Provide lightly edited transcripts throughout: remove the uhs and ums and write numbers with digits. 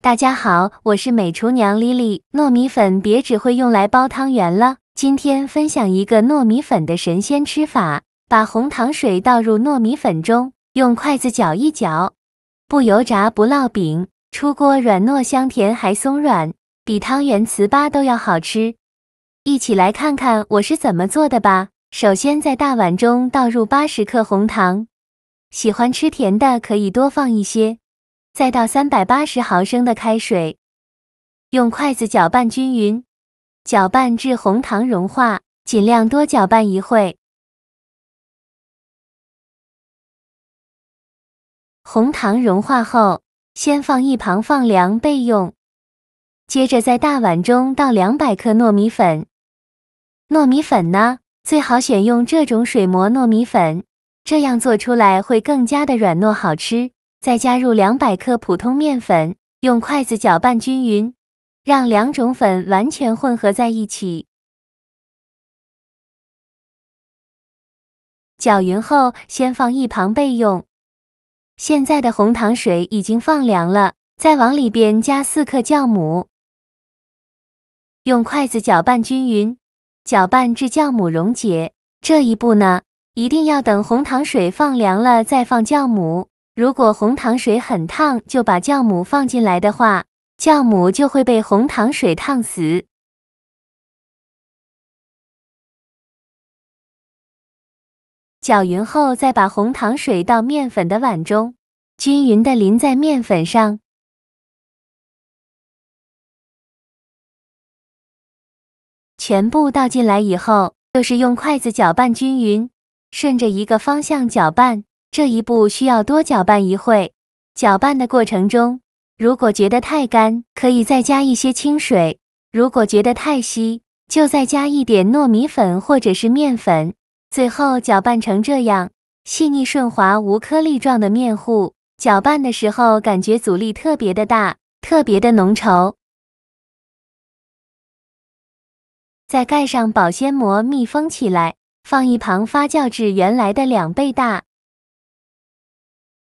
大家好，我是美厨娘莉莉。糯米粉别只会用来包汤圆了，今天分享一个糯米粉的神仙吃法。把红糖水倒入糯米粉中，用筷子搅一搅，不油炸不烙饼，出锅软糯香甜还松软，比汤圆糍粑都要好吃。一起来看看我是怎么做的吧。首先在大碗中倒入80克红糖，喜欢吃甜的可以多放一些。再倒380毫升的开水，用筷子搅拌均匀，搅拌至红糖融化，尽量多搅拌一会。红糖融化后，先放一旁放凉备用。接着在大碗中倒200克糯米粉。糯米粉呢，最好选用这种水磨糯米粉，这样做出来会更加的软糯好吃。再加入200克普通面粉，用筷子搅拌均匀，让两种粉完全混合在一起。搅匀后，先放一旁备用。现在的红糖水已经放凉了，再往里边加4克酵母，用筷子搅拌均匀，搅拌至酵母溶解。这一步呢，一定要等红糖水放凉了再放酵母。如果红糖水很烫就把酵母放进来的话，酵母就会被红糖水烫死。搅匀后再把红糖水倒面粉的碗中，均匀地淋在面粉上。全部倒进来以后，就是用筷子搅拌均匀，顺着一个方向搅拌。这一步需要多搅拌一会。搅拌的过程中，如果觉得太干，可以再加一些清水；如果觉得太稀，就再加一点糯米粉或者是面粉。最后搅拌成这样细腻顺滑无颗粒状的面糊，搅拌的时候感觉阻力特别的大，特别的浓稠。再盖上保鲜膜密封起来，放一旁发酵至原来的2倍大。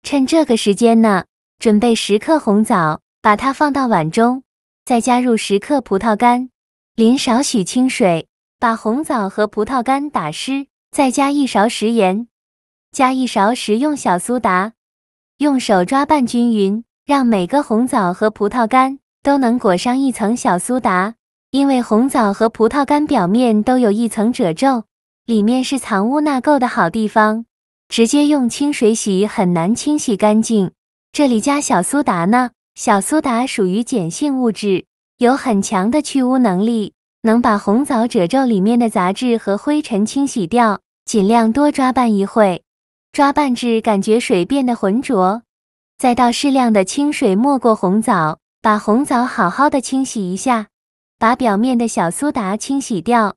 趁这个时间呢，准备10克红枣，把它放到碗中，再加入10克葡萄干，淋少许清水，把红枣和葡萄干打湿，再加1勺食盐，加1勺食用小苏打，用手抓拌均匀，让每个红枣和葡萄干都能裹上一层小苏打。因为红枣和葡萄干表面都有一层褶皱，里面是藏污纳垢的好地方。直接用清水洗很难清洗干净，这里加小苏打呢，小苏打属于碱性物质，有很强的去污能力，能把红枣褶皱里面的杂质和灰尘清洗掉。尽量多抓拌一会，抓拌至感觉水变得浑浊，再倒适量的清水没过红枣，把红枣好好的清洗一下，把表面的小苏打清洗掉。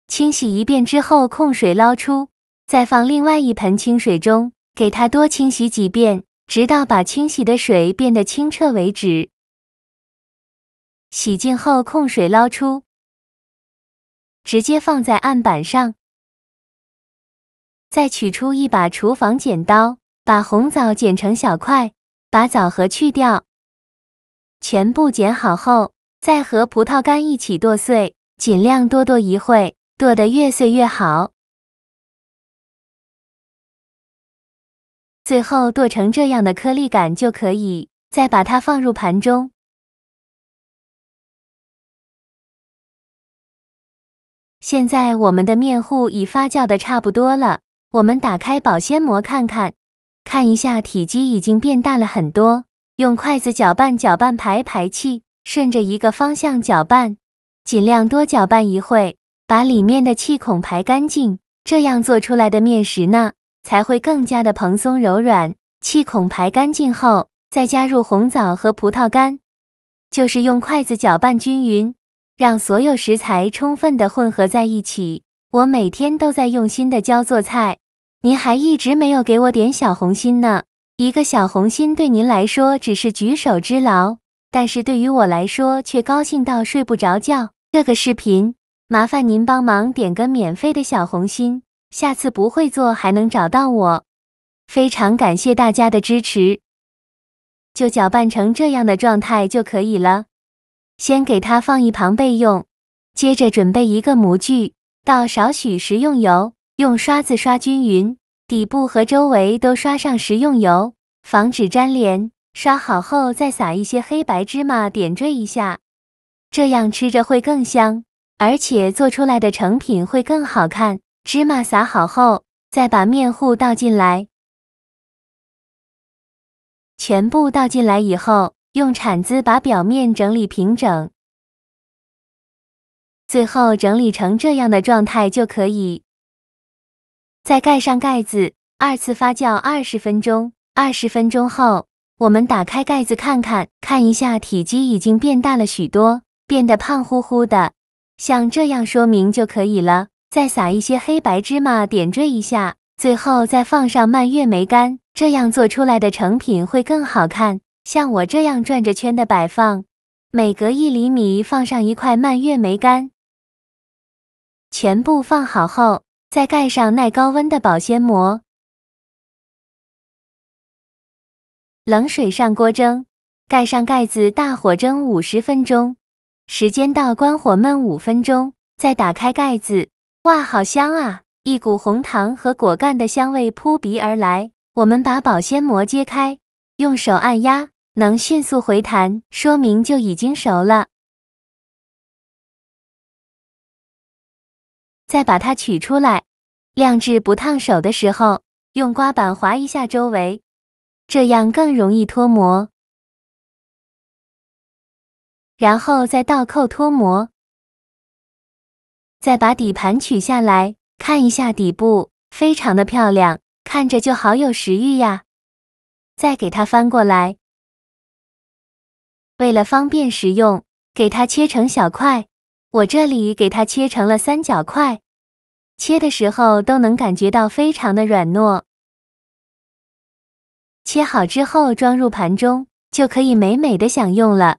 清洗一遍之后控水捞出，再放另外一盆清水中，给它多清洗几遍，直到把清洗的水变得清澈为止。洗净后控水捞出，直接放在案板上。再取出一把厨房剪刀，把红枣剪成小块，把枣核去掉。全部剪好后，再和葡萄干一起剁碎，尽量多剁一会，剁得越碎越好。最后剁成这样的颗粒感就可以，再把它放入盘中。现在我们的面糊已发酵的差不多了，我们打开保鲜膜看看，看一下体积已经变大了很多。用筷子搅拌搅拌排气，顺着一个方向搅拌，尽量多搅拌一会，把里面的气孔排干净，这样做出来的面食呢，才会更加的蓬松柔软。气孔排干净后，再加入红枣和葡萄干，就是用筷子搅拌均匀，让所有食材充分的混合在一起。我每天都在用心的教做菜，您还一直没有给我点小红心呢。一个小红心对您来说只是举手之劳，但是对于我来说却高兴到睡不着觉。这个视频麻烦您帮忙点个免费的小红心，下次不会做还能找到我。非常感谢大家的支持。就搅拌成这样的状态就可以了。先给它放一旁备用，接着准备一个模具，倒少许食用油，用刷子刷均匀，底部和周围都刷上食用油，防止粘连。刷好后再撒一些黑白芝麻点缀一下，这样吃着会更香，而且做出来的成品会更好看。芝麻撒好后，再把面糊倒进来，全部倒进来以后，用铲子把表面整理平整，最后整理成这样的状态就可以。再盖上盖子，二次发酵20分钟。20分钟后，我们打开盖子看一下体积已经变大了许多，变得胖乎乎的，像这样说明就可以了。再撒一些黑白芝麻点缀一下，最后再放上蔓越莓干，这样做出来的成品会更好看。像我这样转着圈的摆放，每隔1厘米放上一块蔓越莓干。全部放好后，再盖上耐高温的保鲜膜。冷水上锅蒸，盖上盖子，大火蒸50分钟，时间到关火焖5分钟，再打开盖子。哇，好香啊！一股红糖和果干的香味扑鼻而来。我们把保鲜膜揭开，用手按压，能迅速回弹，说明就已经熟了。再把它取出来，晾至不烫手的时候，用刮板划一下周围，这样更容易脱模。然后再倒扣脱模，再把底盘取下来，看一下底部，非常的漂亮，看着就好有食欲呀。再给它翻过来，为了方便食用，给它切成小块。我这里给它切成了3角块，切的时候都能感觉到非常的软糯。切好之后装入盘中，就可以美美的享用了。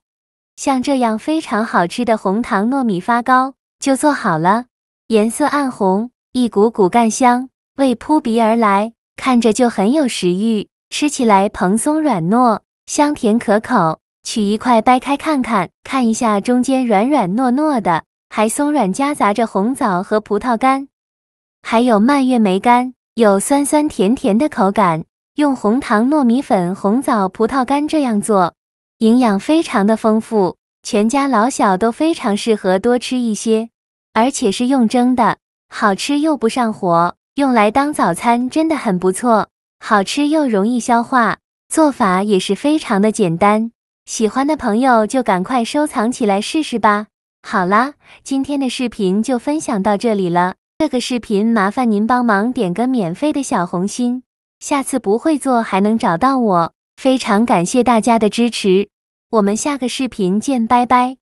像这样非常好吃的红糖糯米发糕就做好了，颜色暗红，一股股干香味扑鼻而来，看着就很有食欲，吃起来蓬松软糯，香甜可口。取一块掰开看一下中间软软糯糯的，还松软夹杂着红枣和葡萄干，还有蔓越莓干，有酸酸甜甜的口感。用红糖糯米粉、红枣、葡萄干这样做，营养非常的丰富，全家老小都非常适合多吃一些，而且是用蒸的，好吃又不上火，用来当早餐真的很不错，好吃又容易消化，做法也是非常的简单。喜欢的朋友就赶快收藏起来试试吧。好啦，今天的视频就分享到这里了。这个视频麻烦您帮忙点个免费的小红心，下次不会做还能找到我。非常感谢大家的支持，我们下个视频见，拜拜。